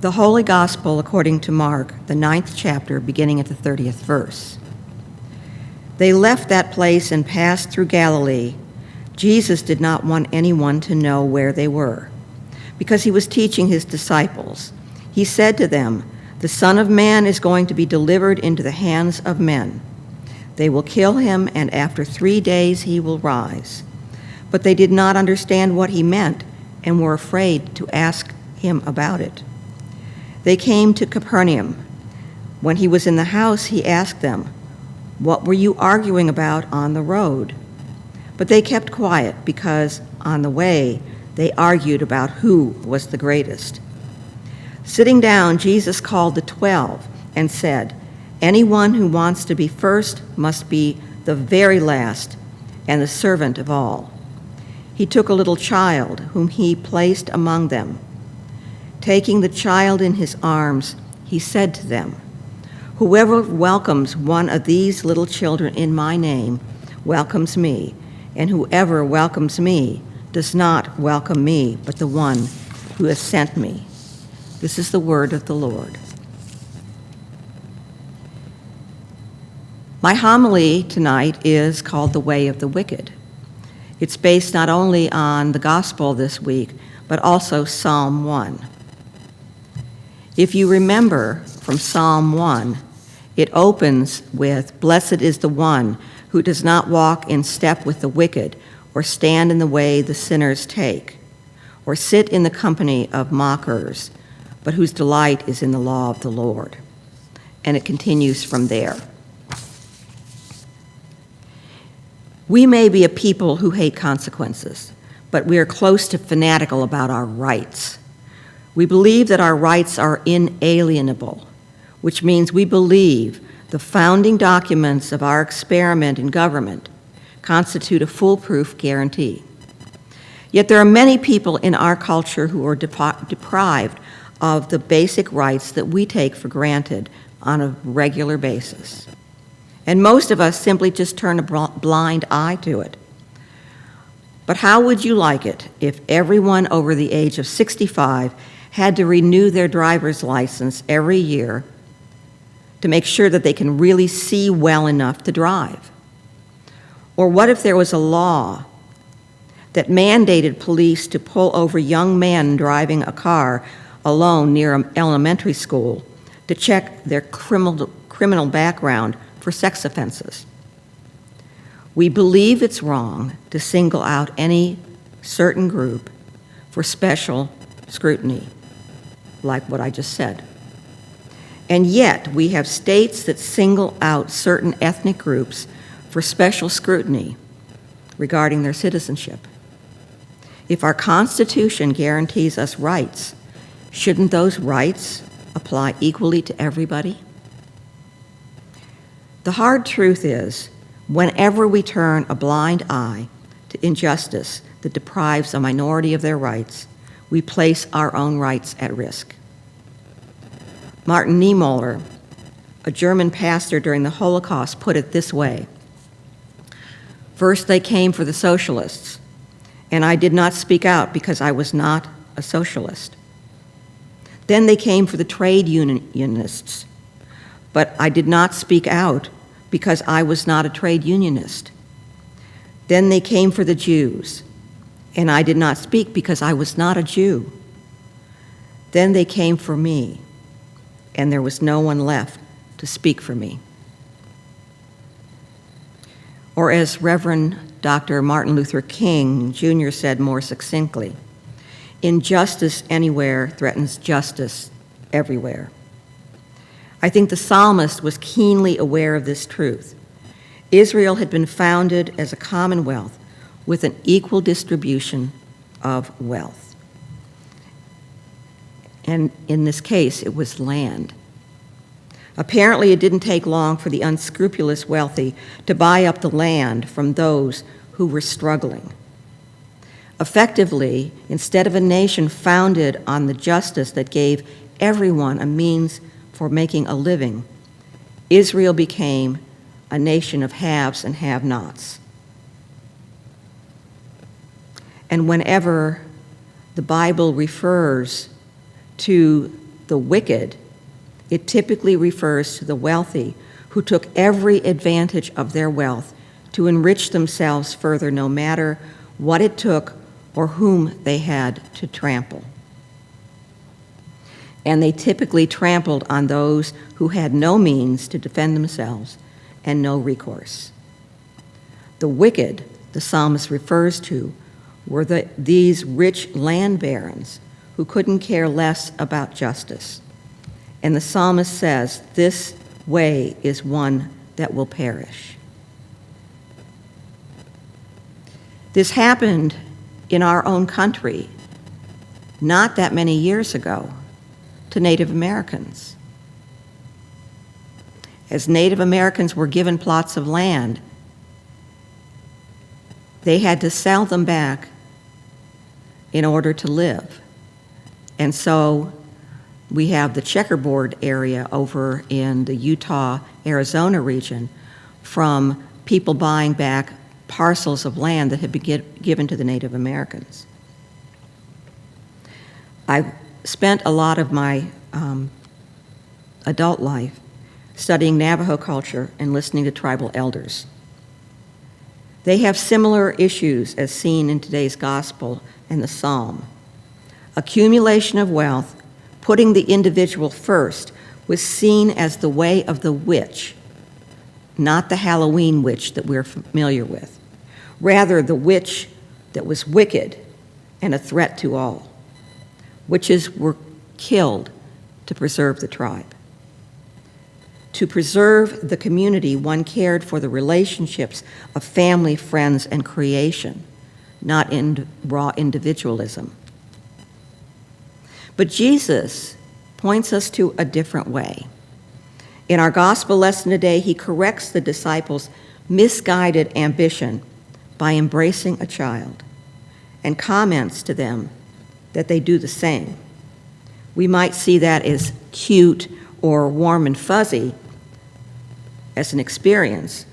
The Holy Gospel according to Mark, the 9th chapter, beginning at the 30th verse. They left that place and passed through Galilee. Jesus did not want anyone to know where they were, because he was teaching his disciples. He said to them, "The Son of Man is going to be delivered into the hands of men. They will kill him, and after 3 days he will rise." But they did not understand what he meant and were afraid to ask him about it. They came to Capernaum. When he was in the house, he asked them, "What were you arguing about on the road?" But they kept quiet because on the way they argued about who was the greatest. Sitting down, Jesus called the 12 and said, "Anyone who wants to be first must be the very last and the servant of all." He took a little child whom he placed among them. Taking the child in his arms, he said to them, "Whoever welcomes one of these little children in my name welcomes me, and whoever welcomes me does not welcome me, but the one who has sent me." This is the word of the Lord. My homily tonight is called The Way of the Wicked. It's based not only on the gospel this week, but also Psalm 1. If you remember from Psalm 1, it opens with, "Blessed is the one who does not walk in step with the wicked, or stand in the way the sinners take, or sit in the company of mockers, but whose delight is in the law of the Lord." And it continues from there. We may be a people who hate consequences, but we are close to fanatical about our rights. We believe that our rights are inalienable, which means we believe the founding documents of our experiment in government constitute a foolproof guarantee. Yet there are many people in our culture who are deprived of the basic rights that we take for granted on a regular basis. And most of us simply just turn a blind eye to it. But how would you like it if everyone over the age of 65 had to renew their driver's license every year to make sure that they can really see well enough to drive? Or what if there was a law that mandated police to pull over young men driving a car alone near an elementary school to check their criminal background for sex offenses? We believe it's wrong to single out any certain group for special scrutiny, like what I just said. And yet, we have states that single out certain ethnic groups for special scrutiny regarding their citizenship. If our Constitution guarantees us rights, shouldn't those rights apply equally to everybody? The hard truth is, whenever we turn a blind eye to injustice that deprives a minority of their rights, we place our own rights at risk. Martin Niemöller, a German pastor during the Holocaust, put it this way: "First they came for the socialists, and I did not speak out because I was not a socialist. Then they came for the trade unionists, but I did not speak out because I was not a trade unionist. Then they came for the Jews, and I did not speak because I was not a Jew. Then they came for me, and there was no one left to speak for me." Or as Reverend Dr. Martin Luther King Jr. said more succinctly, "Injustice anywhere threatens justice everywhere." I think the psalmist was keenly aware of this truth. Israel had been founded as a commonwealth with an equal distribution of wealth. And in this case, it was land. Apparently, it didn't take long for the unscrupulous wealthy to buy up the land from those who were struggling. Effectively, instead of a nation founded on the justice that gave everyone a means for making a living, Israel became a nation of haves and have-nots. And whenever the Bible refers to the wicked, it typically refers to the wealthy who took every advantage of their wealth to enrich themselves further, no matter what it took or whom they had to trample. And they typically trampled on those who had no means to defend themselves and no recourse. The wicked, the psalmist refers to, were these rich land barons who couldn't care less about justice. And the psalmist says, this way is one that will perish. This happened in our own country not that many years ago to Native Americans. As Native Americans were given plots of land, they had to sell them back in order to live. And so we have the checkerboard area over in the Utah, Arizona region from people buying back parcels of land that had been given to the Native Americans. I spent a lot of my adult life studying Navajo culture and listening to tribal elders. They have similar issues as seen in today's gospel and the psalm. Accumulation of wealth, putting the individual first, was seen as the way of the witch, not the Halloween witch that we're familiar with. Rather, the witch that was wicked and a threat to all. Witches were killed to preserve the tribe. To preserve the community, one cared for the relationships of family, friends, and creation, not in raw individualism. But Jesus points us to a different way. In our gospel lesson today, he corrects the disciples' misguided ambition by embracing a child and comments to them that they do the same. We might see that as cute or warm and fuzzy as an experience,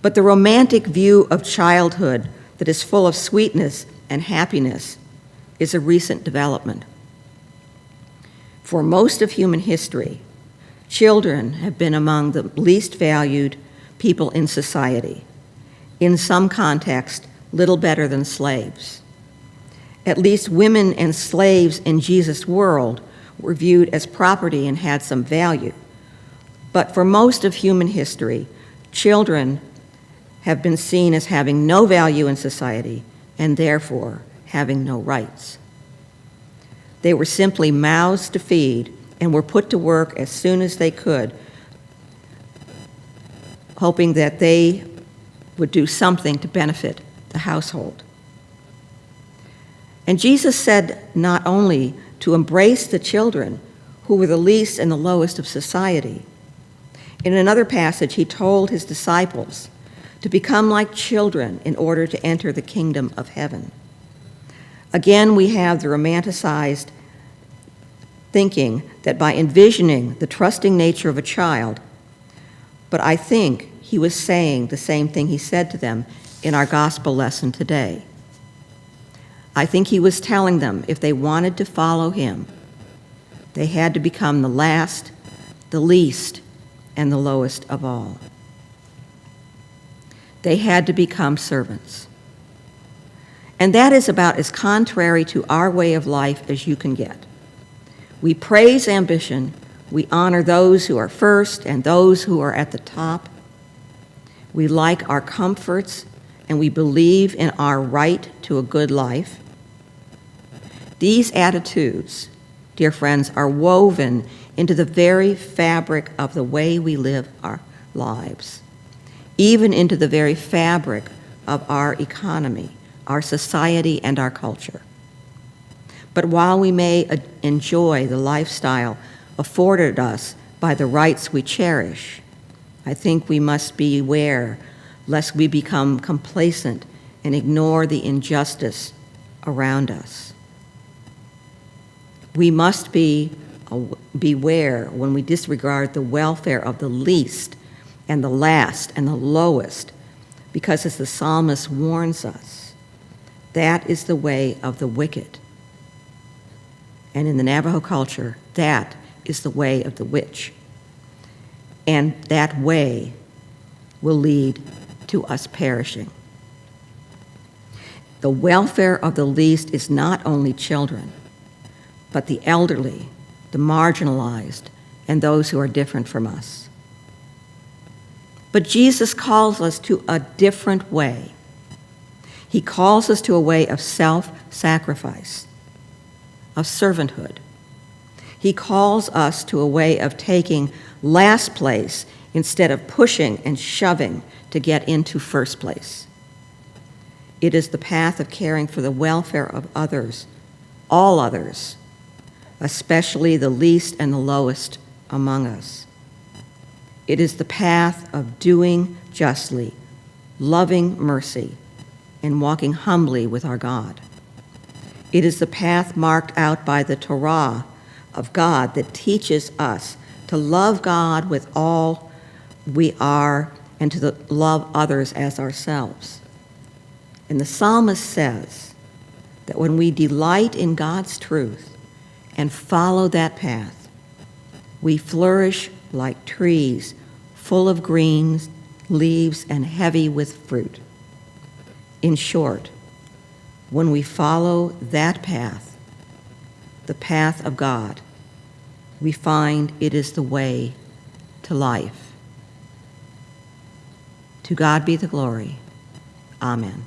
but the romantic view of childhood that is full of sweetness and happiness is a recent development. For most of human history, children have been among the least valued people in society. In some context, little better than slaves. At least women and slaves in Jesus' world were viewed as property and had some value. But for most of human history, children have been seen as having no value in society and therefore having no rights. They were simply mouths to feed and were put to work as soon as they could, hoping that they would do something to benefit the household. And Jesus said not only to embrace the children who were the least and the lowest of society. In another passage, he told his disciples to become like children in order to enter the kingdom of heaven. Again, we have the romanticized thinking that by envisioning the trusting nature of a child, but I think he was saying the same thing he said to them in our gospel lesson today. I think he was telling them if they wanted to follow him, they had to become the last, the least, and the lowest of all. They had to become servants. And that is about as contrary to our way of life as you can get. We praise ambition, we honor those who are first and those who are at the top. We like our comforts and we believe in our right to a good life. These attitudes, dear friends, are woven into the very fabric of the way we live our lives, even into the very fabric of our economy, our society, and our culture. But while we may enjoy the lifestyle afforded us by the rights we cherish, I think we must be aware lest we become complacent and ignore the injustice around us. We must beware when we disregard the welfare of the least and the last and the lowest, because as the psalmist warns us, that is the way of the wicked. And in the Navajo culture, that is the way of the witch. And that way will lead to us perishing. The welfare of the least is not only children, but the elderly, the marginalized, and those who are different from us. But Jesus calls us to a different way. He calls us to a way of self-sacrifice, of servanthood. He calls us to a way of taking last place instead of pushing and shoving to get into first place. It is the path of caring for the welfare of others, all others, especially the least and the lowest among us. It is the path of doing justly, loving mercy, and walking humbly with our God. It is the path marked out by the Torah of God that teaches us to love God with all we are and to love others as ourselves. And the psalmist says that when we delight in God's truth and follow that path, we flourish like trees full of green leaves and heavy with fruit. In short, when we follow that path, the path of God, we find it is the way to life. To God be the glory. Amen.